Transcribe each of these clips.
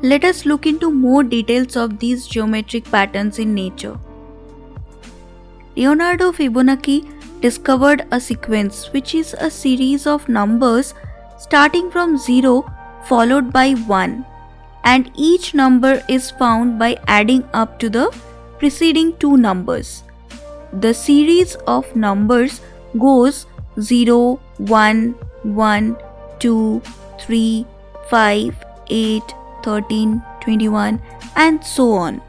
Let us look into more details of these geometric patterns in nature. Leonardo Fibonacci discovered a sequence which is a series of numbers starting from 0 followed by 1, and each number is found by adding up to the preceding two numbers. The series of numbers goes 0, 1, 1, 2, 3, 5, 8, 13, 21, and so on.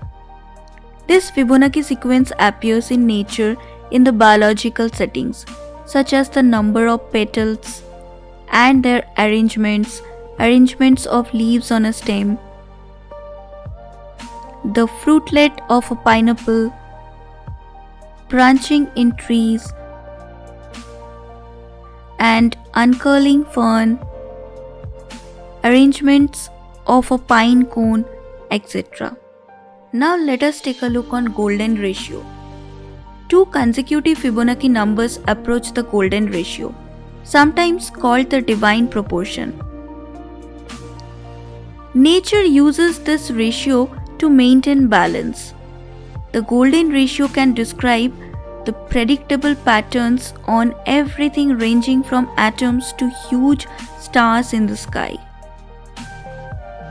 This Fibonacci sequence appears in nature in the biological settings, such as the number of petals and their arrangements of leaves on a stem, the fruitlet of a pineapple, branching in trees, and uncurling fern, arrangements of a pine cone, etc. Now let us take a look on golden ratio. Two consecutive Fibonacci numbers approach the golden ratio, sometimes called the divine proportion. Nature uses this ratio to maintain balance. The golden ratio can describe the predictable patterns on everything ranging from atoms to huge stars in the sky.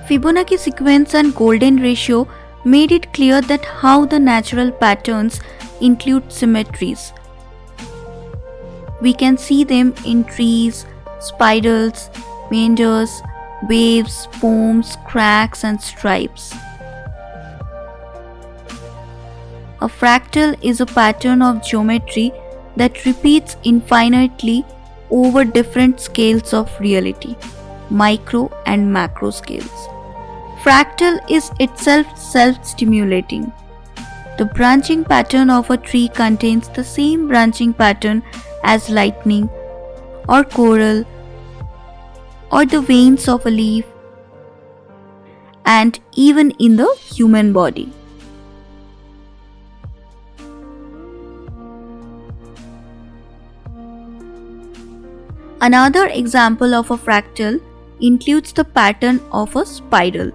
Fibonacci sequence and golden ratio made it clear that how the natural patterns include symmetries. We can see them in trees, spirals, meanders, waves, foams, cracks, and stripes. A fractal is a pattern of geometry that repeats infinitely over different scales of reality, micro and macro scales. Fractal is itself self-stimulating. The branching pattern of a tree contains the same branching pattern as lightning or coral or the veins of a leaf, and even in the human body. Another example of a fractal includes the pattern of a spiral,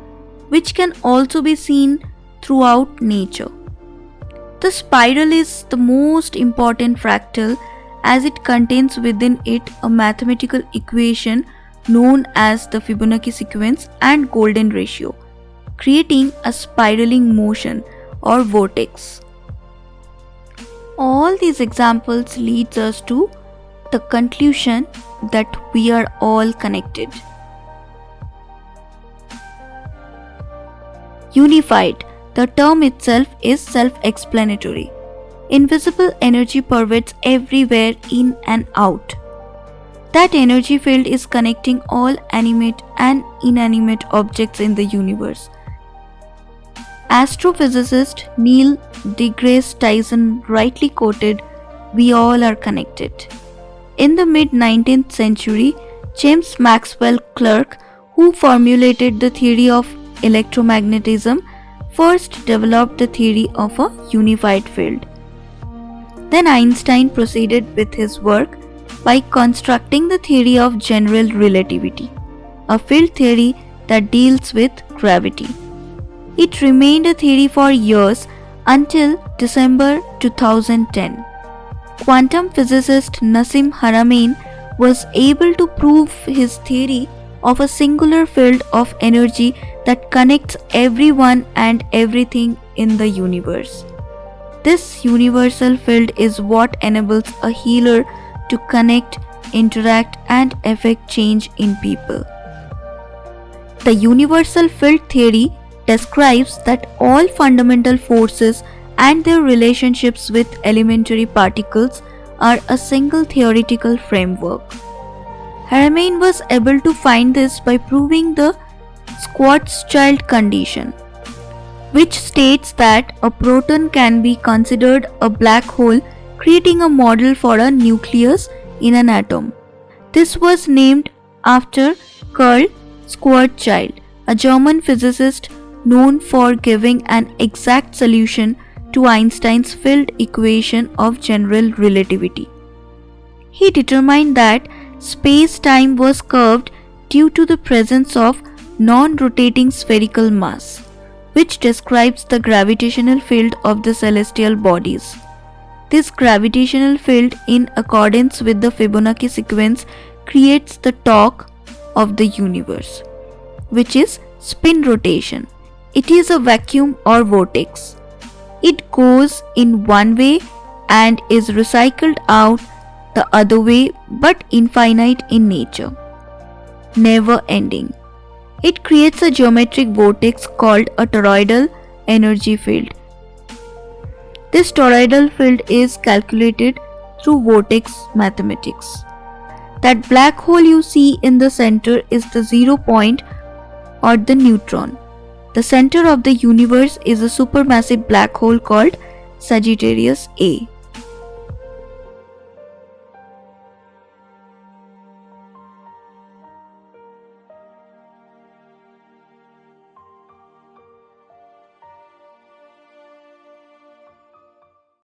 which can also be seen throughout nature. The spiral is the most important fractal as it contains within it a mathematical equation known as the Fibonacci sequence and golden ratio, creating a spiraling motion or vortex. All these examples leads us to the conclusion that we are all connected. Unified, the term itself is self-explanatory. Invisible energy pervades everywhere in and out. That energy field is connecting all animate and inanimate objects in the universe. Astrophysicist Neil deGrasse Tyson rightly quoted, "We all are connected." In the mid-19th century, James Maxwell Clerk, who formulated the theory of electromagnetism, first developed the theory of a unified field. Then Einstein proceeded with his work by constructing the theory of general relativity, a field theory that deals with gravity. It remained a theory for years until December 2010. Quantum physicist Nassim Haramein was able to prove his theory of a singular field of energy that connects everyone and everything in the universe. This universal field is what enables a healer to connect, interact, and effect change in people. The universal field theory describes that all fundamental forces and their relationships with elementary particles are a single theoretical framework. Haramein was able to find this by proving the Schwarzschild condition, which states that a proton can be considered a black hole, creating a model for a nucleus in an atom. This was named after Karl Schwarzschild, a German physicist known for giving an exact solution to Einstein's field equation of general relativity. He determined that space-time was curved due to the presence of non-rotating spherical mass, which describes the gravitational field of the celestial bodies. This gravitational field, in accordance with the Fibonacci sequence, creates the torque of the universe, which is spin rotation. It is a vacuum or vortex. It goes in one way and is recycled out the other way, but infinite in nature, never ending. It creates a geometric vortex called a toroidal energy field. This toroidal field is calculated through vortex mathematics. That black hole you see in the center is the 0 point or the neutron. The center of the universe is a supermassive black hole called Sagittarius A.